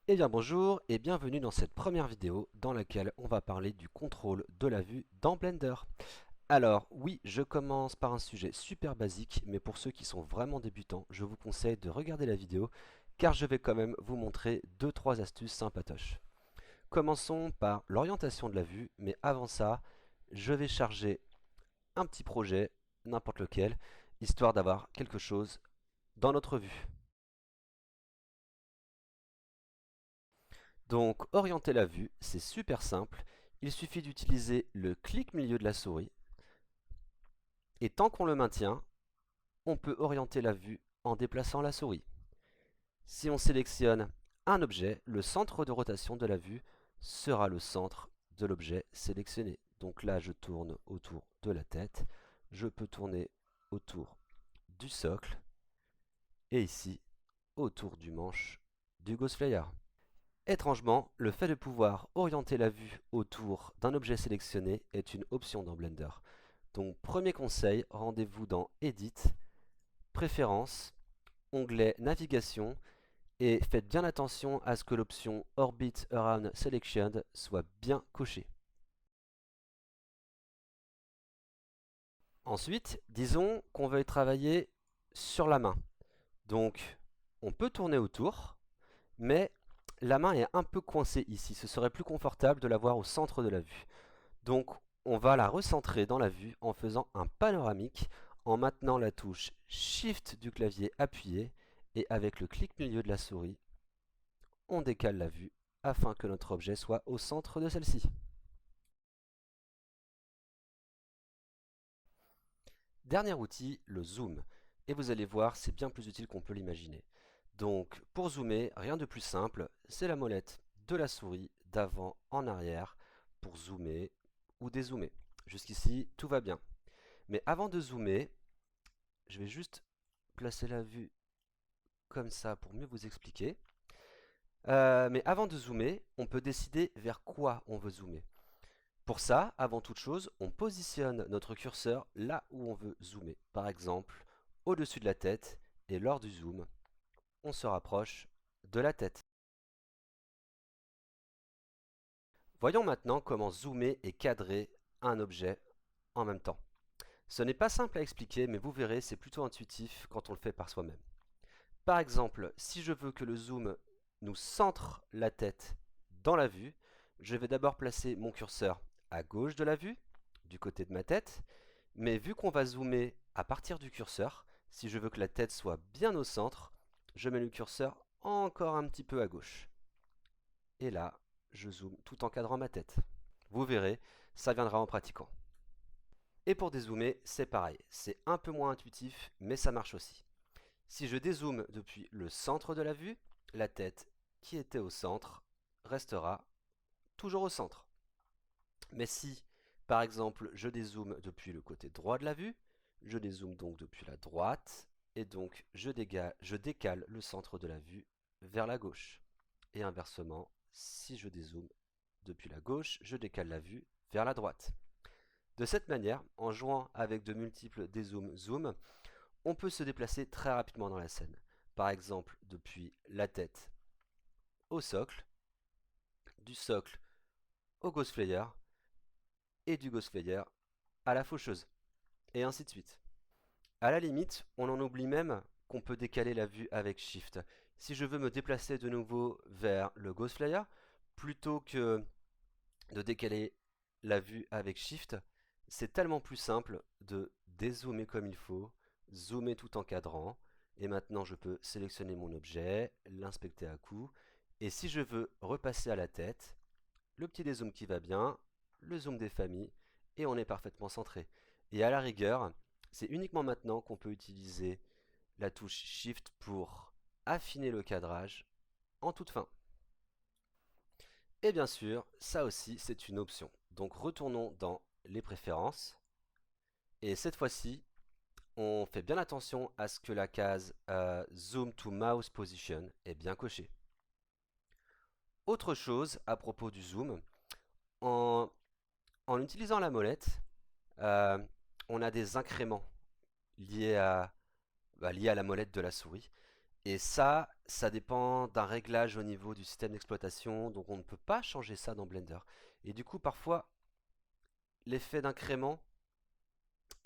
Eh bien bonjour et bienvenue dans cette première vidéo dans laquelle on va parler du contrôle de la vue dans Blender. Alors oui, je commence par un sujet super basique, mais pour ceux qui sont vraiment débutants, je vous conseille de regarder la vidéo car je vais quand même vous montrer 2-3 astuces sympatoches. Commençons par l'orientation de la vue, mais avant ça, je vais charger un petit projet, n'importe lequel, histoire d'avoir quelque chose dans notre vue. Donc, orienter la vue, c'est super simple. Il suffit d'utiliser le clic milieu de la souris. Et tant qu'on le maintient, on peut orienter la vue en déplaçant la souris. Si on sélectionne un objet, le centre de rotation de la vue sera le centre de l'objet sélectionné. Donc là, je tourne autour de la tête. Je peux tourner autour du socle. Et ici, autour du manche du Ghost Flyer. Étrangement, le fait de pouvoir orienter la vue autour d'un objet sélectionné est une option dans Blender. Donc premier conseil, rendez-vous dans Edit, Préférences, onglet Navigation et faites bien attention à ce que l'option Orbit Around Selection soit bien cochée. Ensuite, disons qu'on veuille travailler sur la main. Donc on peut tourner autour, mais la main est un peu coincée ici. Ce serait plus confortable de l'avoir au centre de la vue. Donc on va la recentrer dans la vue en faisant un panoramique en maintenant la touche Shift du clavier appuyé et avec le clic milieu de la souris, on décale la vue afin que notre objet soit au centre de celle-ci. Dernier outil, le zoom. Et vous allez voir, c'est bien plus utile qu'on peut l'imaginer. Donc pour zoomer, rien de plus simple, c'est la molette de la souris d'avant en arrière pour zoomer ou dézoomer. Jusqu'ici, tout va bien. Mais avant de zoomer, je vais juste placer la vue comme ça pour mieux vous expliquer. Mais avant de zoomer, on peut décider vers quoi on veut zoomer. Pour ça, avant toute chose, on positionne notre curseur là où on veut zoomer. Par exemple, au-dessus de la tête, et lors du zoom, on se rapproche de la tête. Voyons maintenant comment zoomer et cadrer un objet en même temps. Ce n'est pas simple à expliquer, mais vous verrez, c'est plutôt intuitif quand on le fait par soi-même. Par exemple, si je veux que le zoom nous centre la tête dans la vue, je vais d'abord placer mon curseur à gauche de la vue, du côté de ma tête, mais vu qu'on va zoomer à partir du curseur, si je veux que la tête soit bien au centre, je mets le curseur encore un petit peu à gauche. Et là, je zoome tout en cadrant ma tête. Vous verrez, ça viendra en pratiquant. Et pour dézoomer, c'est pareil, c'est un peu moins intuitif, mais ça marche aussi. Si je dézoome depuis le centre de la vue, la tête qui était au centre restera toujours au centre. Mais si, par exemple, je dézoome depuis le côté droit de la vue, je dézoome donc depuis la droite, et donc je décale le centre de la vue vers la gauche. Et inversement, si je dézoome depuis la gauche, je décale la vue vers la droite. De cette manière, en jouant avec de multiples dézoom-zoom, on peut se déplacer très rapidement dans la scène. Par exemple, depuis la tête au socle, du socle au Ghost Flyer, et du Ghost Flyer à la faucheuse, et ainsi de suite. À la limite, on en oublie même qu'on peut décaler la vue avec Shift. Si je veux me déplacer de nouveau vers le Ghost Flyer, plutôt que de décaler la vue avec Shift, c'est tellement plus simple de dézoomer comme il faut, zoomer tout en cadrant, et maintenant je peux sélectionner mon objet, l'inspecter à coup, et si je veux repasser à la tête, le petit dézoom qui va bien, le zoom des familles, et on est parfaitement centré. Et à la rigueur, c'est uniquement maintenant qu'on peut utiliser la touche Shift pour affiner le cadrage en toute fin. Et bien sûr, ça aussi c'est une option. Donc retournons dans les préférences, et cette fois-ci, on fait bien attention à ce que la case Zoom to Mouse Position est bien cochée. Autre chose à propos du zoom, en, en utilisant la molette, euh, on a des incréments liés à, liés à la molette de la souris. Et ça dépend d'un réglage au niveau du système d'exploitation, donc on ne peut pas changer ça dans Blender. Et du coup, parfois, l'effet d'incrément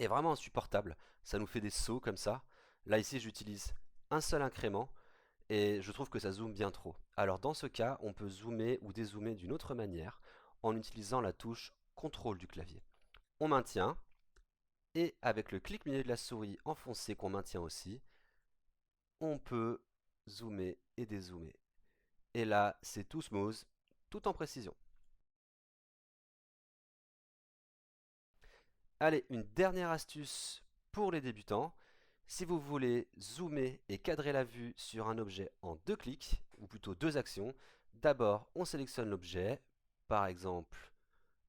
est vraiment insupportable. Ça nous fait des sauts comme ça. Là, ici, j'utilise un seul incrément et je trouve que ça zoome bien trop. Alors, dans ce cas, on peut zoomer ou dézoomer d'une autre manière en utilisant la touche contrôle du clavier. On maintient et avec le clic milieu de la souris enfoncé qu'on maintient aussi, on peut zoomer et dézoomer. Et là, c'est tout smooth, tout en précision. Allez, une dernière astuce pour les débutants. Si vous voulez zoomer et cadrer la vue sur un objet en 2 clics, ou plutôt 2 actions, d'abord on sélectionne l'objet, par exemple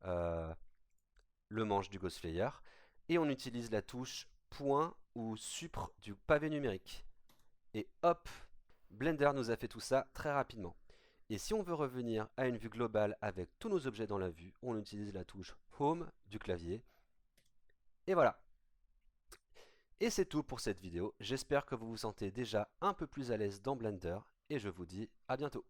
le manche du Ghost Slayer, et on utilise la touche point ou supre du pavé numérique. Et hop, Blender nous a fait tout ça très rapidement. Et si on veut revenir à une vue globale avec tous nos objets dans la vue, on utilise la touche Home du clavier. Et voilà. Et c'est tout pour cette vidéo. J'espère que vous vous sentez déjà un peu plus à l'aise dans Blender et je vous dis à bientôt.